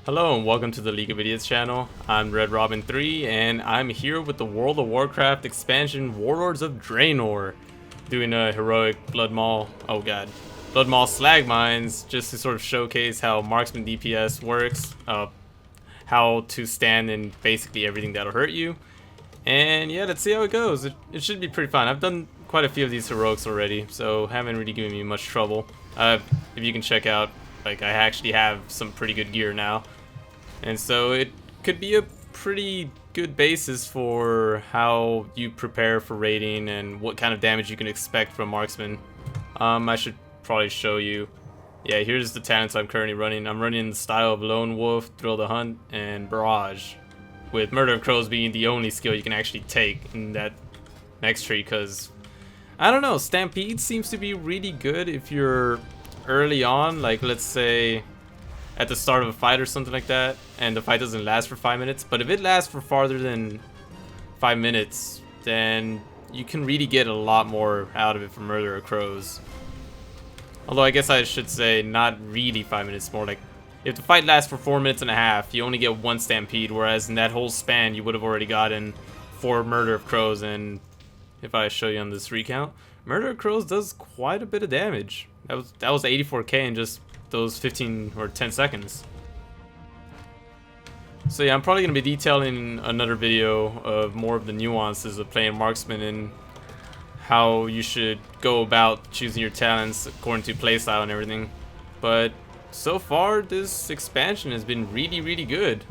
Hello and welcome to the League of Idiots channel. I'm Redrobin3 and I'm here with the World of Warcraft expansion Warlords of Draenor, doing a heroic Bloodmaul Slag mines just to sort of showcase how marksman DPS works, how to stand in basically everything that'll hurt you. And yeah, let's see how it goes. It should be pretty fun. I've done quite a few of these heroics already, so haven't really given me much trouble. If you can check out, like, I actually have some pretty good gear now. And so it could be a pretty good basis for how you prepare for raiding and what kind of damage you can expect from marksman. I should probably show you. Yeah, here's the talents I'm currently running. I'm running the style of Lone Wolf, Thrill the Hunt, and Barrage, with Murder of Crows being the only skill you can actually take in that next tree, because I don't know, Stampede seems to be really good if you're early on, like let's say at the start of a fight or something like that, and the fight doesn't last for 5 minutes. But if it lasts for farther than 5 minutes, then you can really get a lot more out of it from Murder of Crows. Although I guess I should say not really 5 minutes, more like if the fight lasts for 4 minutes and a half, you only get 1 Stampede, whereas in that whole span you would have already gotten 4 Murder of Crows. And if I show you on this recount, Murder of Crows does quite a bit of damage. That was 84k in just those 15 or 10 seconds. So yeah, I'm probably going to be detailing another video of more of the nuances of playing marksman and how you should go about choosing your talents according to playstyle and everything. But so far this expansion has been really good.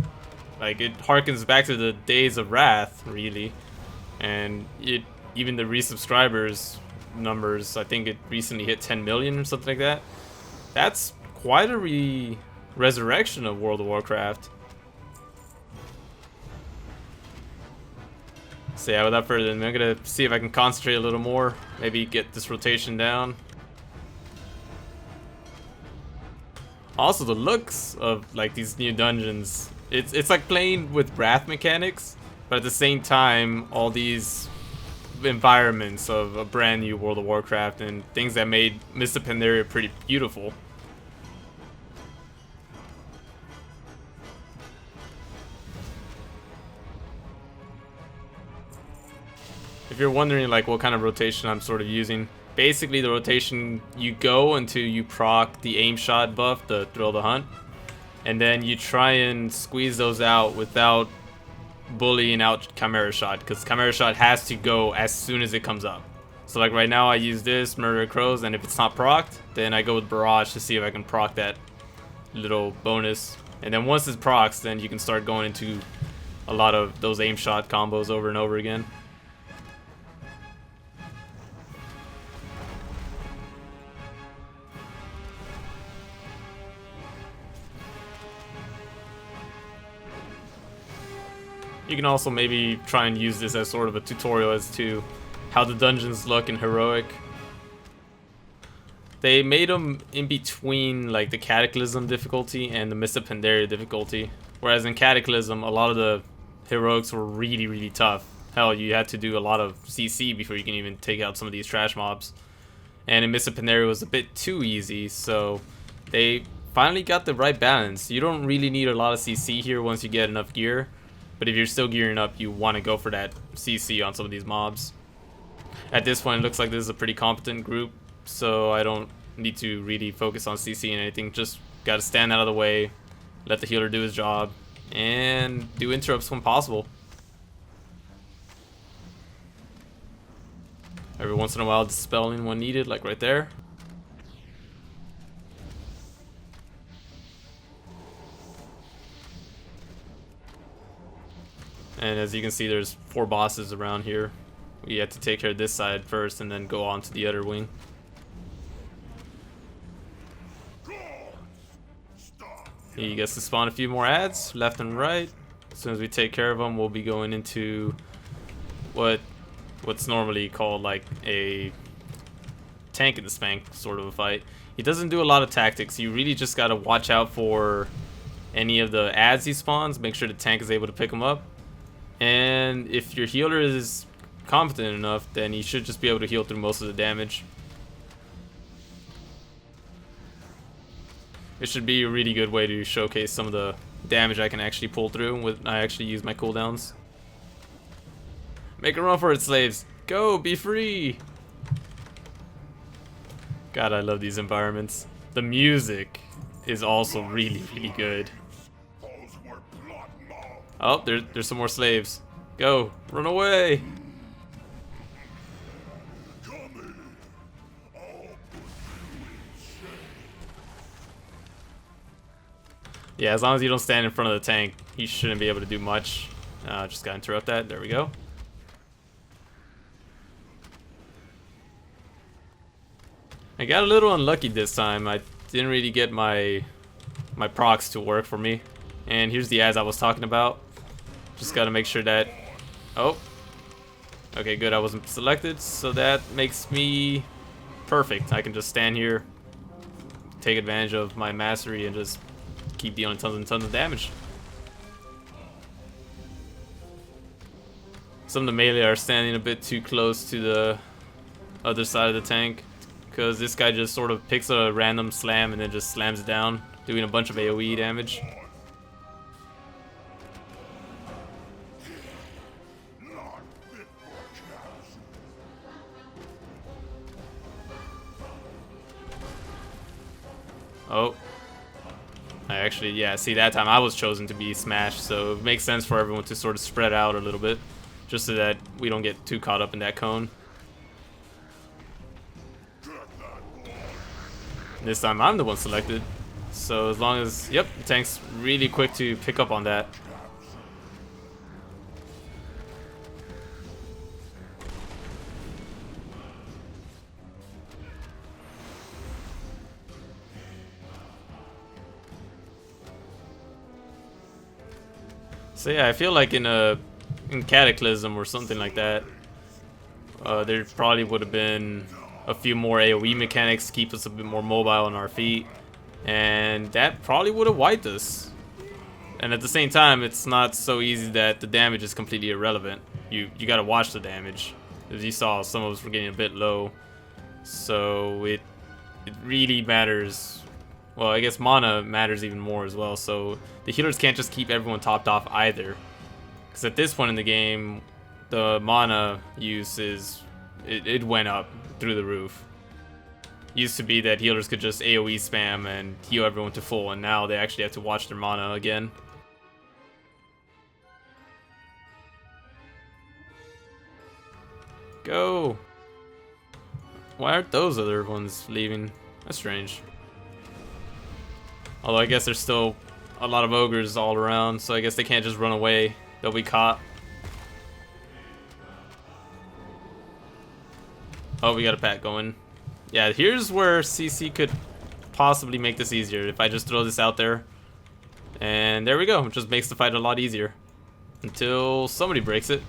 Like, it harkens back to the days of Wrath, really. And even the resubscribers numbers, I think it recently hit 10 million or something like that. That's quite a resurrection of World of Warcraft. So yeah, without further ado, I'm gonna see if I can concentrate a little more, maybe get this rotation down. Also, the looks of like these new dungeons, it's like playing with Wrath mechanics, but at the same time all these environments of a brand new World of Warcraft and things that made Mists of Pandaria pretty beautiful. If you're wondering like what kind of rotation I'm sort of using, basically the rotation, you go until you proc the aim shot buff, the Thrill the Hunt, and then you try and squeeze those out without bullying out Chimera Shot, because Chimera Shot has to go as soon as it comes up. So like right now I use this Murder of Crows, and if it's not procced, then I go with Barrage to see if I can proc that little bonus. And then once it's procced, then you can start going into a lot of those aim shot combos over and over again. You can also maybe try and use this as sort of a tutorial as to how the dungeons look in Heroic. They made them in between like the Cataclysm difficulty and the Mists of Pandaria difficulty. Whereas in Cataclysm, a lot of the Heroics were really tough. Hell, you had to do a lot of CC before you can even take out some of these trash mobs. And in Mists of Pandaria was a bit too easy, so they finally got the right balance. You don't really need a lot of CC here once you get enough gear. But if you're still gearing up, you want to go for that CC on some of these mobs. At this point, it looks like this is a pretty competent group, so I don't need to really focus on CC and anything. Just got to stand out of the way, let the healer do his job, and do interrupts when possible. Every once in a while, dispelling when needed, like right there. And as you can see, there's 4 bosses around here. We have to take care of this side first and then go on to the other wing. He gets to spawn a few more ads left and right. As soon as we take care of them, we'll be going into what's normally called like a tank in the spank sort of a fight. He doesn't do a lot of tactics. You really just gotta watch out for any of the ads he spawns. Make sure the tank is able to pick them up. And if your healer is confident enough, then you should just be able to heal through most of the damage. It should be a really good way to showcase some of the damage I can actually pull through when I actually use my cooldowns. Make a run for it, slaves. Go, be free. God, I love these environments. The music is also really, really good. Oh, there's some more slaves. Go, run away. Yeah, as long as you don't stand in front of the tank, you shouldn't be able to do much. Just gotta interrupt that. There we go. I got a little unlucky this time. I didn't really get my procs to work for me. And here's the ads I was talking about. Just gotta make sure that... Oh. Okay, good. I wasn't selected. So that makes me perfect. I can just stand here, take advantage of my mastery, and just keep dealing tons and tons of damage. Some of the melee are standing a bit too close to the other side of the tank, because this guy just sort of picks a random slam and then just slams it down, doing a bunch of AoE damage. Oh. I actually, yeah, see, that time I was chosen to be smashed, so it makes sense for everyone to sort of spread out a little bit, just so that we don't get too caught up in that cone. This time I'm the one selected, so as long as, yep, the tank's really quick to pick up on that. So yeah, I feel like in Cataclysm or something like that, there probably would have been a few more AoE mechanics to keep us a bit more mobile on our feet, and that probably would have wiped us. And at the same time, it's not so easy that the damage is completely irrelevant. You gotta watch the damage. As you saw, some of us were getting a bit low, so it really matters. Well, I guess mana matters even more as well, so the healers can't just keep everyone topped off either. Because at this point in the game, the mana use it went up through the roof. Used to be that healers could just AoE spam and heal everyone to full, and now they actually have to watch their mana again. Go! Why aren't those other ones leaving? That's strange. Although I guess there's still a lot of ogres all around, so I guess they can't just run away. They'll be caught. Oh, we got a pack going. Yeah, here's where CC could possibly make this easier if I just throw this out there. And there we go. It just makes the fight a lot easier. Until somebody breaks it.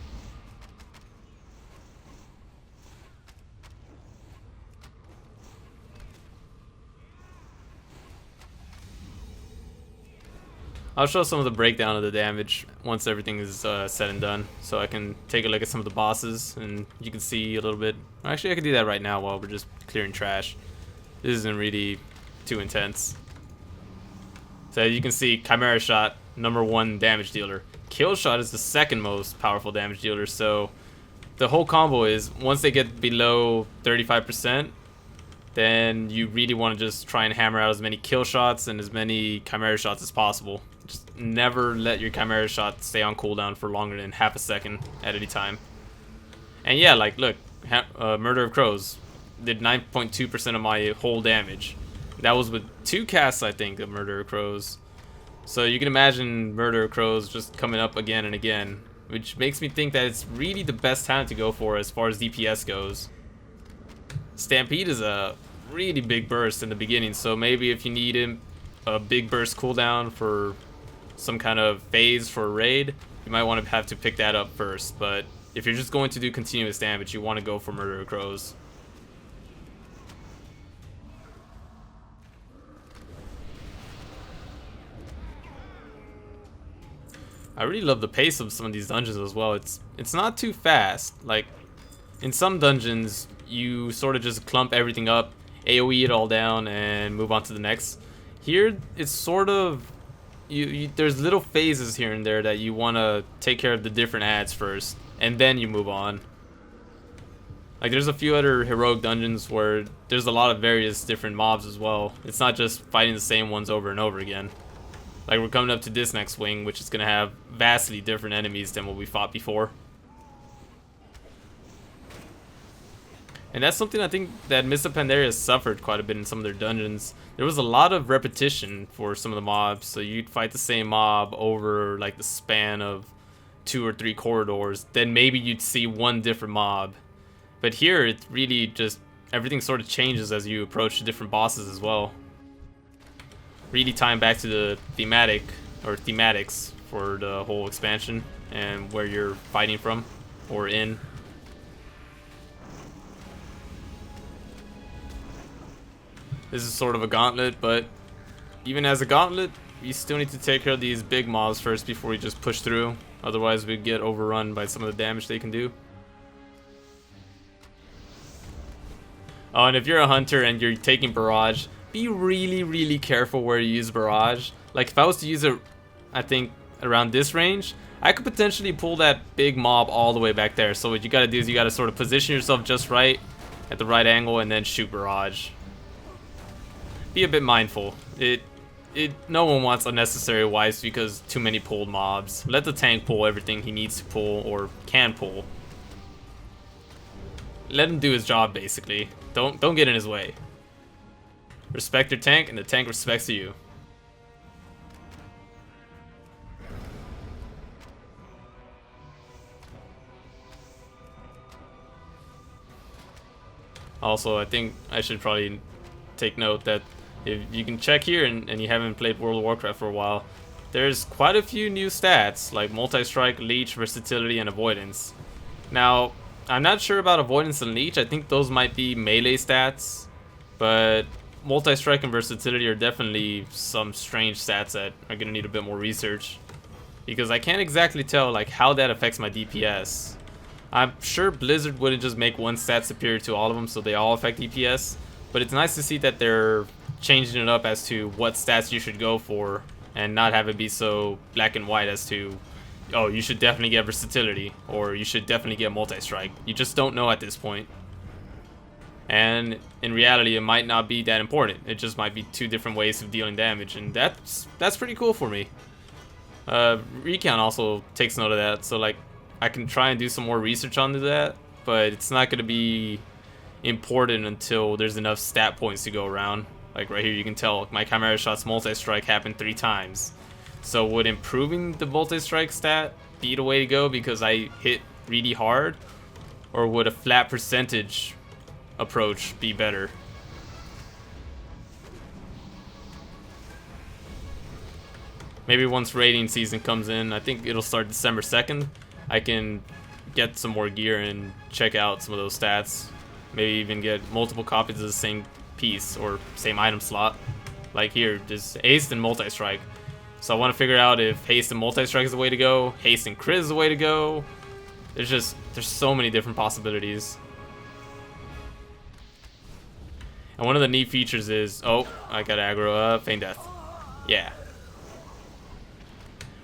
I'll show some of the breakdown of the damage once everything is said and done, so I can take a look at some of the bosses and you can see a little bit. Actually, I can do that right now while we're just clearing trash. This isn't really too intense. So as you can see, Chimera Shot, #1 damage dealer. Kill Shot is the second most powerful damage dealer, so the whole combo is once they get below 35%, then you really want to just try and hammer out as many kill shots and as many Chimera Shots as possible. Just never let your Chimera Shot stay on cooldown for longer than half a second at any time. And yeah, like, look, Murder of Crows did 9.2% of my whole damage. That was with 2 casts, I think, of Murder of Crows. So you can imagine Murder of Crows just coming up again and again, which makes me think that it's really the best talent to go for as far as DPS goes. Stampede is a really big burst in the beginning, so maybe if you need a big burst cooldown for some kind of phase for a raid, you might want to have to pick that up first. But if you're just going to do continuous damage, you want to go for Murder of Crows. I really love the pace of some of these dungeons as well. It's not too fast. Like, in some dungeons, you sort of just clump everything up, AoE it all down, and move on to the next. Here, it's sort of there's little phases here and there that you want to take care of the different ads first, and then you move on. Like there's a few other heroic dungeons where there's a lot of various different mobs as well. It's not just fighting the same ones over and over again. Like we're coming up to this next wing, which is gonna have vastly different enemies than what we fought before. And that's something I think that Mists of Pandaria suffered quite a bit in some of their dungeons. There was a lot of repetition for some of the mobs, so you'd fight the same mob over like the span of 2 or 3 corridors, then maybe you'd see one different mob. But here, it really just, everything sort of changes as you approach the different bosses as well. Really tying back to the thematics for the whole expansion and where you're fighting from or in. This is sort of a gauntlet, but even as a gauntlet, you still need to take care of these big mobs first before you just push through. Otherwise, we get overrun by some of the damage they can do. Oh, and if you're a hunter and you're taking barrage, be really careful where you use barrage. Like if I was to use it, I think around this range, I could potentially pull that big mob all the way back there. So what you gotta do is you gotta sort of position yourself just right at the right angle and then shoot barrage. Be a bit mindful. No one wants unnecessary wipes because too many pulled mobs. Let the tank pull everything he needs to pull or can pull. Let him do his job basically. Don't get in his way. Respect your tank and the tank respects you. Also, I think I should probably take note that if you can check here and you haven't played World of Warcraft for a while, there's quite a few new stats like multi-strike, leech, versatility, and avoidance. Now, I'm not sure about avoidance and leech. I think those might be melee stats, but multi-strike and versatility are definitely some strange stats that are gonna need a bit more research, because I can't exactly tell like how that affects my DPS. I'm sure Blizzard wouldn't just make one stat superior to all of them so they all affect DPS, but it's nice to see that they're changing it up as to what stats you should go for and not have it be so black and white as to, oh, you should definitely get versatility or you should definitely get multi-strike. You just don't know at this point. And in reality, it might not be that important. It just might be 2 different ways of dealing damage, and that's pretty cool for me. Recount also takes note of that, so like I can try and do some more research onto that, but it's not going to be important until there's enough stat points to go around. Like right here, you can tell my Chimera Shot's multi-strike happened 3 times. So would improving the multi-strike stat be the way to go because I hit really hard? Or would a flat percentage approach be better? Maybe once raiding season comes in, I think it'll start December 2nd, I can get some more gear and check out some of those stats. Maybe even get multiple copies of the same piece or same item slot. Like here, just haste and multi-strike. So I want to figure out if haste and multi-strike is the way to go, haste and crit is the way to go. There's so many different possibilities. And one of the neat features is, oh, I got aggro up, feign death. Yeah.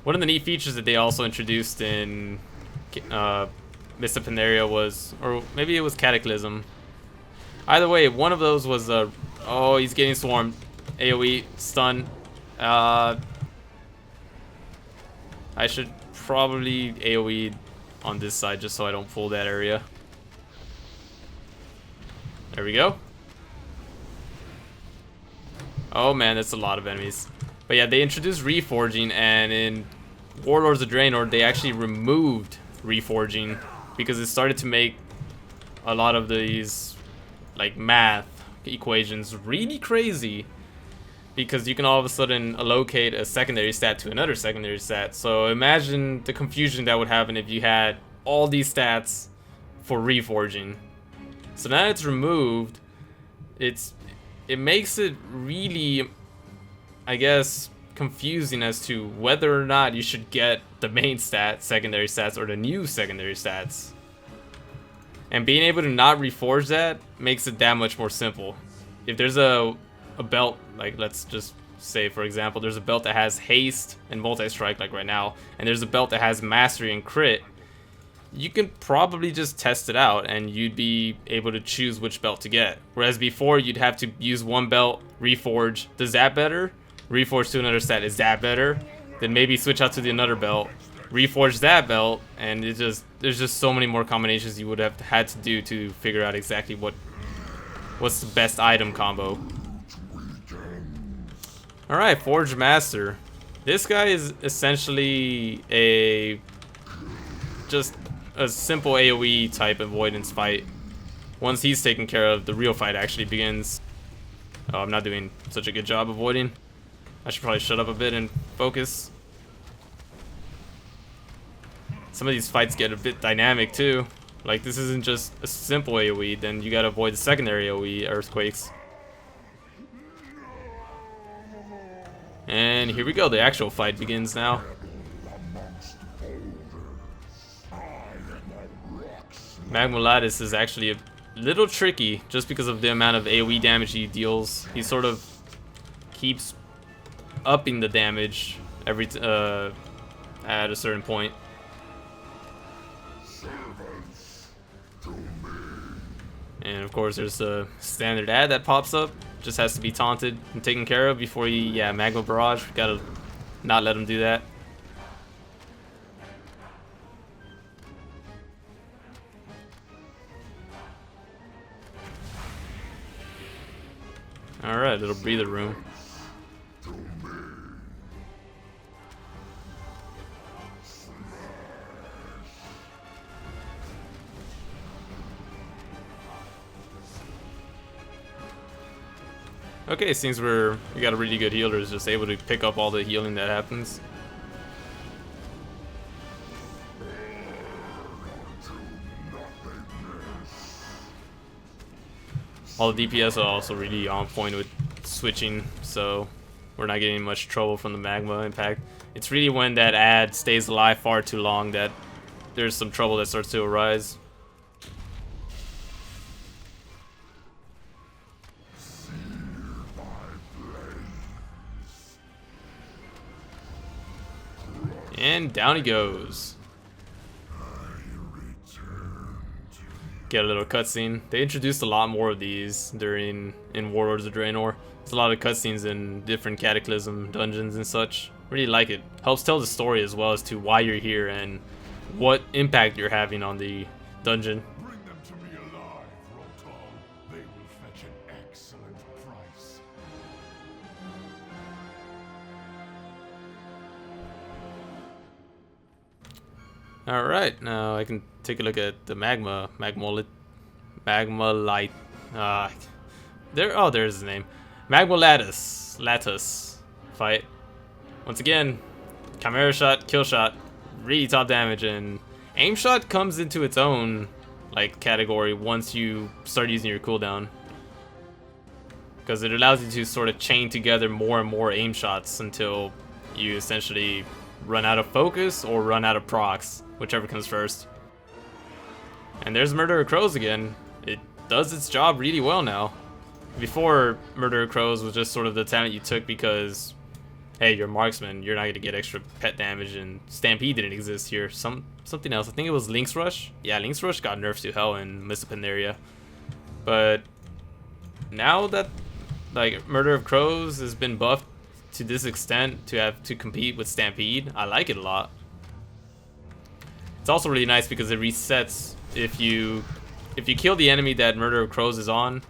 One of the neat features that they also introduced in Mists of Pandaria was, or maybe it was Cataclysm. Either way, one of those was oh, he's getting swarmed. AoE, stun. I should probably AoE on this side just so I don't pull that area. There we go. Oh man, that's a lot of enemies. But yeah, they introduced reforging, and in Warlords of Draenor, they actually removed reforging because it started to make a lot of these like math equations really crazy, because you can all of a sudden allocate a secondary stat to another secondary stat. So imagine the confusion that would happen if you had all these stats for reforging. So now it's removed, it makes it really, I guess, confusing as to whether or not you should get the main stat, secondary stats, or the new secondary stats. And being able to not reforge that makes it that much more simple. If there's a belt, like let's just say for example there's a belt that has haste and multi-strike like right now, and there's a belt that has mastery and crit, you can probably just test it out and you'd be able to choose which belt to get. Whereas before you'd have to use one belt, reforge, does that better? Reforge to another set, is that better? Then maybe switch out to the another belt, reforge that belt, and there's just so many more combinations you would have had to do to figure out exactly what's the best item combo. Alright, Forge Master. This guy is essentially just a simple AoE type avoidance fight. Once he's taken care of, the real fight actually begins. Oh, I'm not doing such a good job avoiding. I should probably shut up a bit and focus. Some of these fights get a bit dynamic too. Like, this isn't just a simple AoE, then you gotta avoid the secondary AoE earthquakes. And here we go, the actual fight begins now. Magma Lattice is actually a little tricky just because of the amount of AoE damage he deals. He sort of keeps upping the damage every at a certain point. And of course there's a standard ad that pops up. Just has to be taunted and taken care of before you, yeah, Magma Barrage. Gotta not let him do that. Alright, little breather room. Okay, it seems we got a really good healer who's just able to pick up all the healing that happens. All the DPS are also really on point with switching, so we're not getting much trouble from the magma impact. It's really when that ad stays alive far too long that there's some trouble that starts to arise. And down he goes. Get a little cutscene. They introduced a lot more of these during Warlords of Draenor. There's a lot of cutscenes in different Cataclysm dungeons and such. Really like it. Helps tell the story as well as to why you're here and what impact you're having on the dungeon. Bring them to me alive, Rotom. They will fetch an excellent price. Alright, now I can take a look at the Magma Light. There's his name. Magma Lattice fight. Once again, Chimera Shot, Kill Shot, really top damage, and Aim Shot comes into its own like category once you start using your cooldown. Because it allows you to sort of chain together more and more aim shots until you essentially run out of focus or run out of procs, whichever comes first. And there's Murder of Crows again. It does its job really well now. Before, Murder of Crows was just sort of the talent you took because, hey, you're a marksman, you're not going to get extra pet damage, and Stampede didn't exist here. Something else, I think it was Link's Rush. Yeah, Link's Rush got nerfed to hell in Mist of Pandaria. But now that like Murder of Crows has been buffed to this extent to have to compete with Stampede, I like it a lot. It's also really nice because it resets if you kill the enemy that Murder of Crows is on,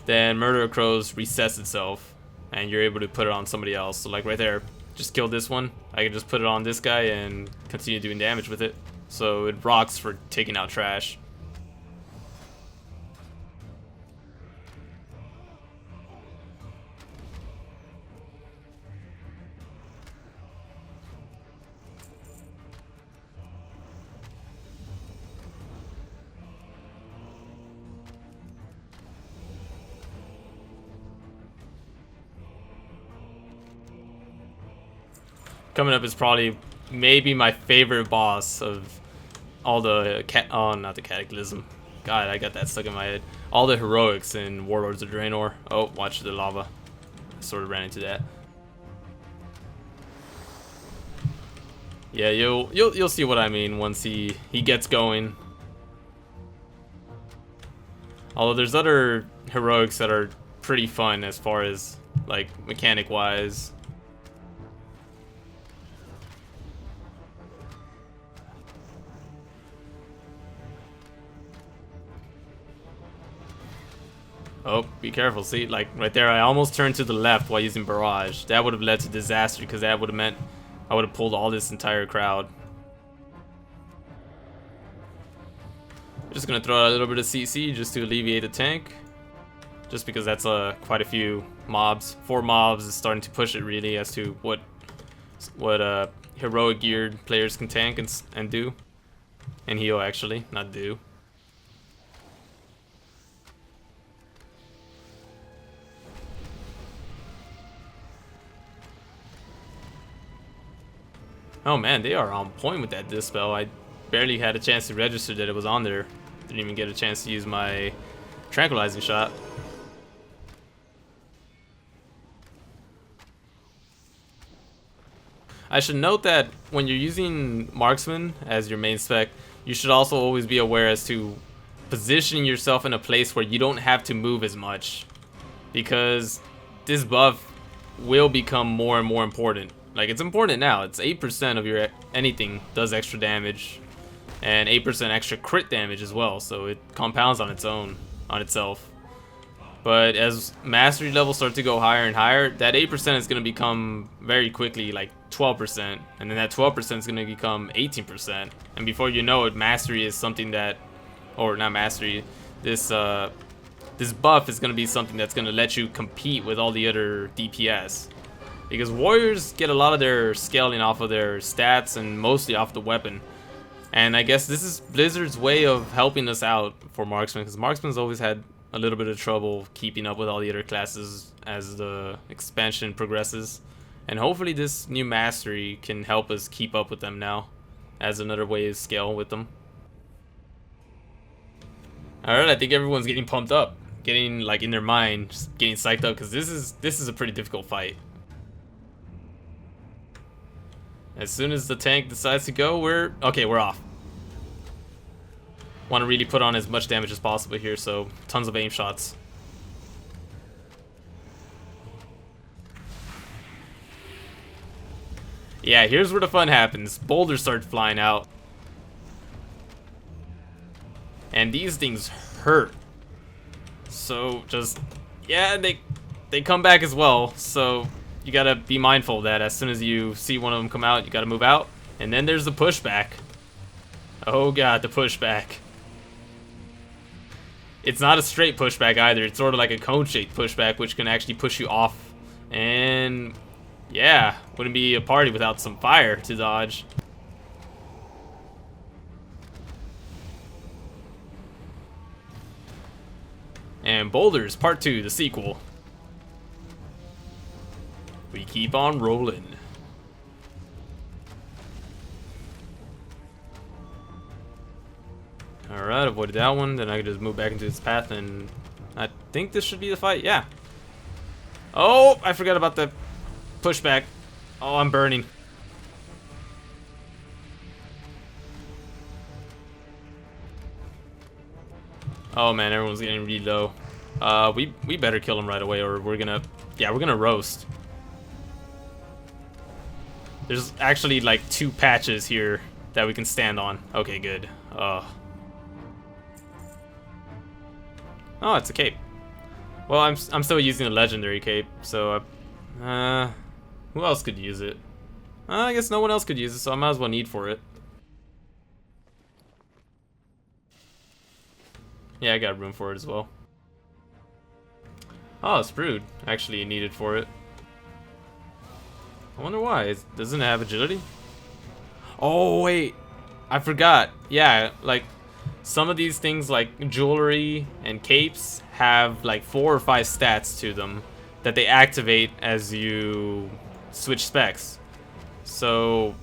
then Murder of Crows resets itself and you're able to put it on somebody else. So like right there, just killed this one, I can just put it on this guy and continue doing damage with it. So it rocks for taking out trash. Coming up is probably maybe my favorite boss of all the not the Cataclysm. God, I got that stuck in my head. All the heroics in Warlords of Draenor. Oh, watch the lava. I sort of ran into that. Yeah, you'll see what I mean once he gets going. Although there's other heroics that are pretty fun as far as like mechanic wise. Oh, be careful. See, like right there, I almost turned to the left while using Barrage. That would have led to disaster because that would have meant I would have pulled all this entire crowd. Just gonna throw out a little bit of CC just to alleviate the tank. Just because that's quite a few mobs. 4 mobs is starting to push it really as to what heroic geared players can tank and do. And heal actually, not do. Oh man, they are on point with that dispel. I barely had a chance to register that it was on there. Didn't even get a chance to use my tranquilizing shot. I should note that when you're using Marksman as your main spec, you should also always be aware as to positioning yourself in a place where you don't have to move as much. Because this buff will become more and more important. Like, it's important now. It's 8% of your anything does extra damage. And 8% extra crit damage as well. So it compounds on itself. But as mastery levels start to go higher and higher, that 8% is going to become very quickly like 12%. And then that 12% is going to become 18%. And before you know it, mastery is something that, or not mastery, this buff is going to be something that's going to let you compete with all the other DPS. Because warriors get a lot of their scaling off of their stats and mostly off the weapon. And I guess this is Blizzard's way of helping us out for Marksman, because Marksman's always had a little bit of trouble keeping up with all the other classes as the expansion progresses. And hopefully this new mastery can help us keep up with them now as another way to scale with them. Alright, I think everyone's getting pumped up, getting like in their mind, just getting psyched up, because this is a pretty difficult fight. As soon as the tank decides to go, we're off. Want to really put on as much damage as possible here, so tons of aim shots. Yeah, here's where the fun happens. Boulders start flying out. And these things hurt. So just, yeah, they come back as well, so you gotta be mindful of that. As soon as you see one of them come out, you gotta move out. And then there's the pushback. Oh god, the pushback. It's not a straight pushback either. It's sort of like a cone-shaped pushback, which can actually push you off. And yeah, wouldn't be a party without some fire to dodge. And Boulders Part 2, the sequel. We keep on rolling. Alright, avoided that one. Then I can just move back into its path, and I think this should be the fight. Yeah. Oh, I forgot about the pushback. Oh, I'm burning. Oh man, everyone's getting really low. We better kill him right away, or we're gonna roast. There's actually like 2 patches here that we can stand on. Okay, good. Oh, it's a cape. Well, I'm still using a legendary cape, so who else could use it? I guess no one else could use it, so I might as well need for it. Yeah, I got room for it as well. Oh, Sprued actually needed for it. I wonder why. Doesn't it have agility? Oh, wait. I forgot. Yeah, like, some of these things, like jewelry and capes, have like 4 or 5 stats to them that they activate as you switch specs. So,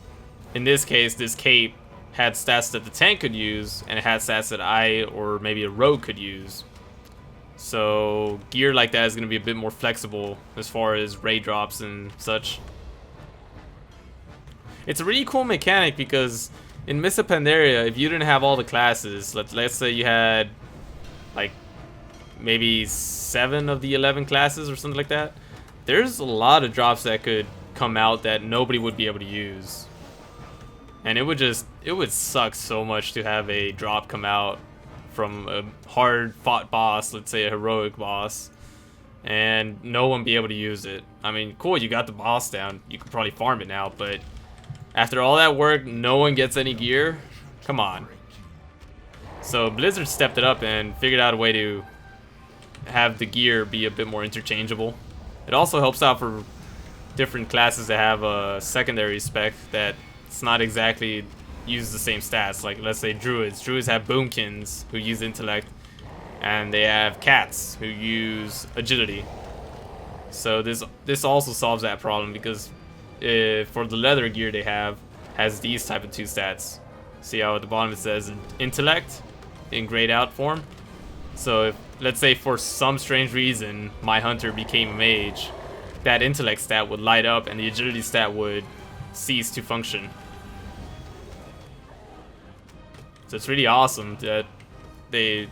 in this case, this cape had stats that the tank could use, and it had stats that I or maybe a rogue could use. So, gear like that is going to be a bit more flexible as far as raid drops and such. It's a really cool mechanic because in Missa Pandaria, if you didn't have all the classes, let's say you had like maybe 7 of the 11 classes or something like that, there's a lot of drops that could come out that nobody would be able to use. And it would suck so much to have a drop come out from a hard fought boss, let's say a heroic boss, and no one be able to use it. I mean, cool, you got the boss down, you could probably farm it now, but after all that work, no one gets any gear? Come on. So Blizzard stepped it up and figured out a way to have the gear be a bit more interchangeable. It also helps out for different classes that have a secondary spec that it's not exactly use the same stats. Like let's say Druids. Druids have Boomkins who use intellect, and they have Cats who use agility. So this also solves that problem because for the leather gear they have has these type of 2 stats. See how at the bottom it says intellect in grayed out form. So if let's say for some strange reason my hunter became a mage, that intellect stat would light up and the agility stat would cease to function. So it's really awesome that they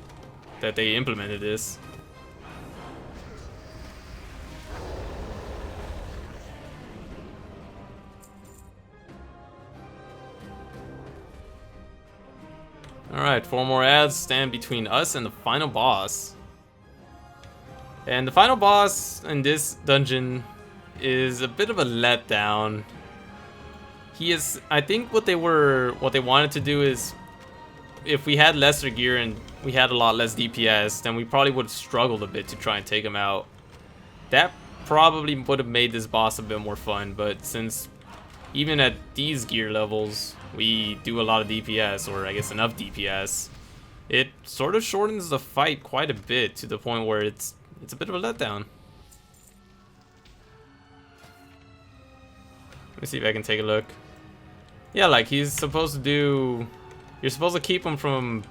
implemented this. Alright, 4 more ads stand between us and the final boss. And the final boss in this dungeon is a bit of a letdown. He is, I think what they wanted to do is, if we had lesser gear and we had a lot less DPS, then we probably would have struggled a bit to try and take him out. That probably would have made this boss a bit more fun, but since even at these gear levels we do a lot of DPS, or I guess enough DPS, it sort of shortens the fight quite a bit to the point where it's a bit of a letdown. Let me see if I can take a look. Yeah, like he's supposed to do... You're supposed to keep him from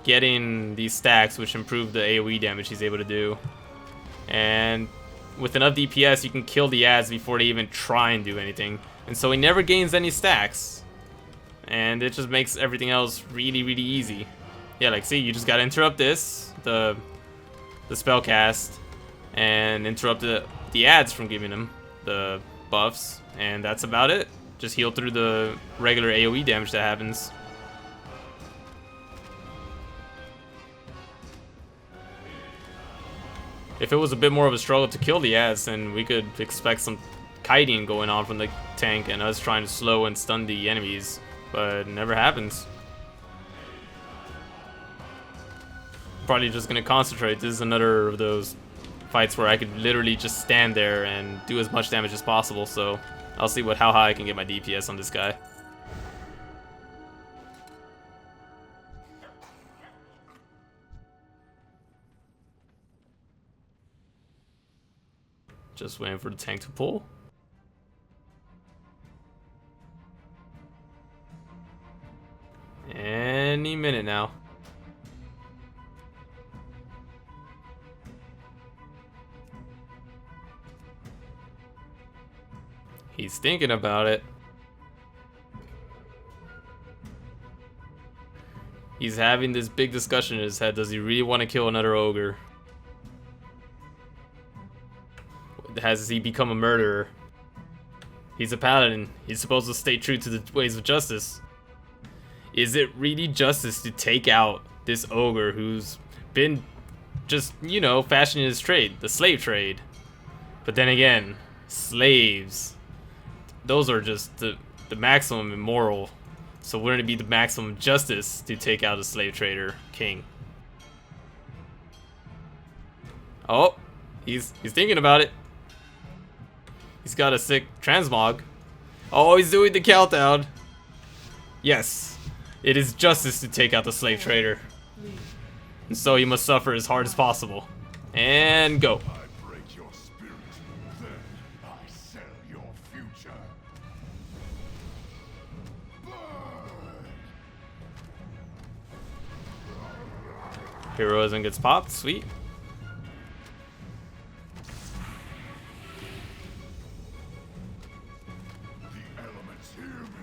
getting these stacks, which improve the AoE damage he's able to do. And with enough DPS, you can kill the ads before they even try and do anything. And so he never gains any stacks. And it just makes everything else really, really easy. Yeah, like see, you just gotta interrupt this, the spell cast, and interrupt the ads from giving him the buffs, and that's about it. Just heal through the regular AoE damage that happens. If it was a bit more of a struggle to kill the ads, then we could expect some kiting going on from the tank and us trying to slow and stun the enemies, but it never happens. Probably just gonna concentrate. This is another of those fights where I could literally just stand there and do as much damage as possible, so I'll see how high I can get my DPS on this guy. Just waiting for the tank to pull. Any minute now. He's thinking about it. He's having this big discussion in his head. Does he really want to kill another ogre? Has he become a murderer? He's a paladin. He's supposed to stay true to the ways of justice. Is it really justice to take out this ogre who's been just, you know, fashioning his trade, the slave trade? But then again, slaves, those are just the maximum immoral. So wouldn't it be the maximum justice to take out a slave trader king? Oh, he's thinking about it. He's got a sick transmog. Oh, he's doing the countdown. Yes, it is justice to take out the slave trader. And so he must suffer as hard as possible. And go. I break your spirit, then I sell your future. Heroism gets popped, sweet. The elements hear me.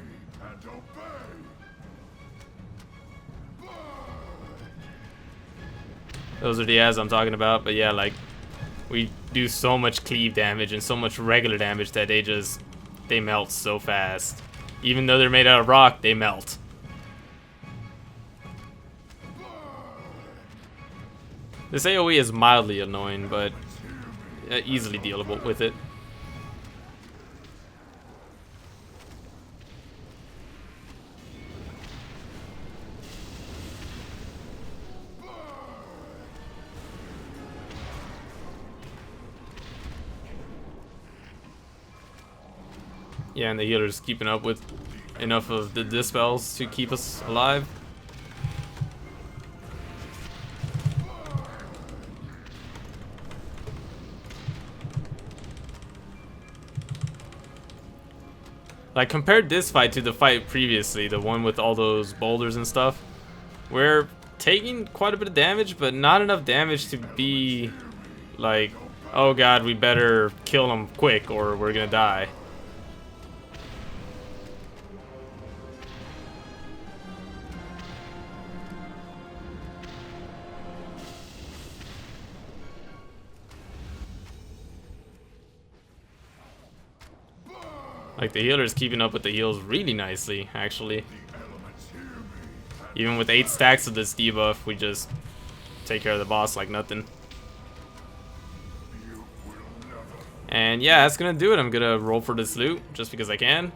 Those are the ads I'm talking about, but yeah, like, we do so much cleave damage and so much regular damage that they melt so fast. Even though they're made out of rock, they melt. This AoE is mildly annoying, but easily dealable with it. Yeah, and the healer's keeping up with enough of the dispels to keep us alive. Like, compared this fight to the fight previously, the one with all those boulders and stuff, we're taking quite a bit of damage, but not enough damage to be like, oh god, we better kill them quick or we're gonna die. Like, the healer's keeping up with the heals really nicely, actually. Even with 8 stacks of this debuff, we just take care of the boss like nothing. And yeah, that's gonna do it. I'm gonna roll for this loot just because I can.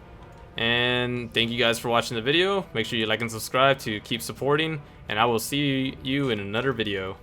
And thank you guys for watching the video. Make sure you like and subscribe to keep supporting. And I will see you in another video.